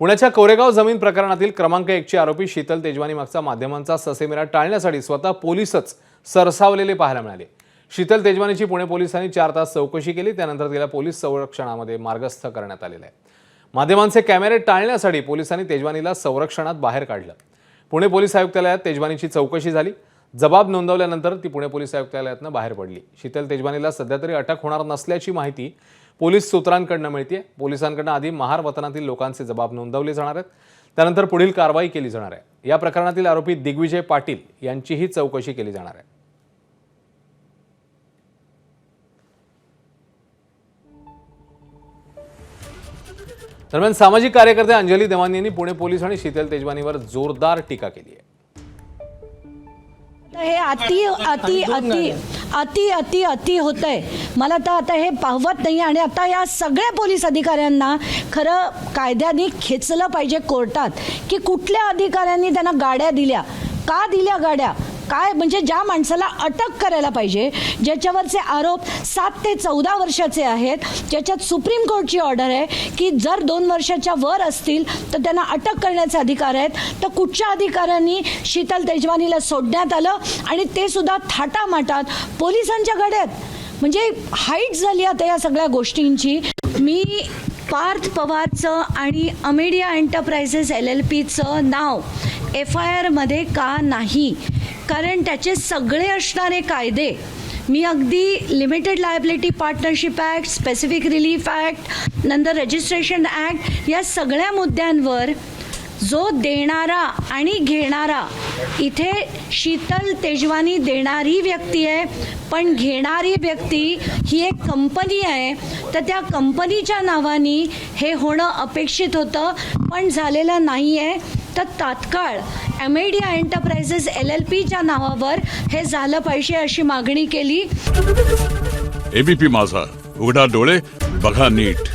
पुण्याच्या कोरेगाव जमीन प्रकरणातील क्रमांक 1 ची आरोपी शीतल तेजवानी मागचा माध्यमांचा ससेमिरा टाळण्यासाठी स्वतः पोलीसच सरसावलेले पाहायला मिळाले। शीतल तेजवानीची पुणे पोलिसांनी 4 तास चौकशी केली, त्यानंतर तिला पोलीस संरक्षणामध्ये मार्गस्थ करण्यात आलेले आहे। माध्यमांचे कॅमेरे टाळण्यासाठी पोलिसांनी तेजवानीला संरक्षणात बाहेर काढलं। पुणे पोलीस आयुक्तालयात तेजवानीची चौकशी झाली। जबाब नोंदवल्यानंतर ती पुणे पोलीस आयुक्तालयातून बाहेर पडली। शीतल तेजवानीला सध्या तरी अटक होणार नसल्याची माहिती पोलीस सूत्रांकडून मिळते। पोलिसांकडून आधी महार वतनातील लोकांचे जबाब नोंदवले जाणार आहेत, त्यानंतर पुढील कारवाई केली जाणार आहे। या प्रकरणातील आरोपी दिग्विजय पाटील यांचीही चौकशी केली जाणार आहे। दरम्यान सामाजिक कार्यकर्ते अंजली देवानी यांनी पुणे पोलीस आणि शीतल तेजवानीवर जोरदार टीका केली आहे। हे अति अति अति अति अति अति होतंय। मला तर आता हे पाहवत नाही आणि आता या सगळ्या पोलीस अधिकाऱ्यांना खरं कायद्याने खेचलं पाहिजे कोर्टात की कुठल्या अधिकाऱ्यांनी त्यांना गाड्या दिल्या, का दिल्या गाड्या, काय म्हणजे ज्या माणसाला अटक करायला पाहिजे, ज्याच्यावरचे आरोप 7 ते 14 वर्षाचे आहेत, ज्याच्यात सुप्रीम कोर्टची ऑर्डर आहे की जर 2 वर्षाच्या वर असतील तर त्यांना अटक करण्याचे अधिकार आहेत, तर कुठच्या अधिकाऱ्यांनी शीतल तेजवानीला सोडण्यात आलं आणि ते सुद्धा थाटामाटात पोलिसांच्या गाड्यात। म्हणजे हाईट झाली आता या सगळ्या गोष्टींची। मी पार्थ पवारचं आणि अमेडिया एंटरप्राइजेस LLPचं नाव FIR मध्ये का नाही, कारण त्याचे सगळे असणारे कायदे मी अगदी limited liability partnership act, specific relief act, नंतर रजिस्ट्रेशन ॲक्ट या सगळ्या मुद्द्यांवर जो देणारा आणि घेणारा, इथे शीतल तेजवानी देणारी व्यक्ती आहे, पण घेणारी व्यक्ती ही एक कंपनी आहे, तर त्या कंपनीच्या नावाने हे होणं अपेक्षित होतं पण झालेलं नाही आहे। तर तात्काळ अमेडिया एंटरप्राइजेस LLPच्या नावावर हे झालं पाहिजे अशी मागणी केली। ABP माझा, उघडा डोळे बघा नीट।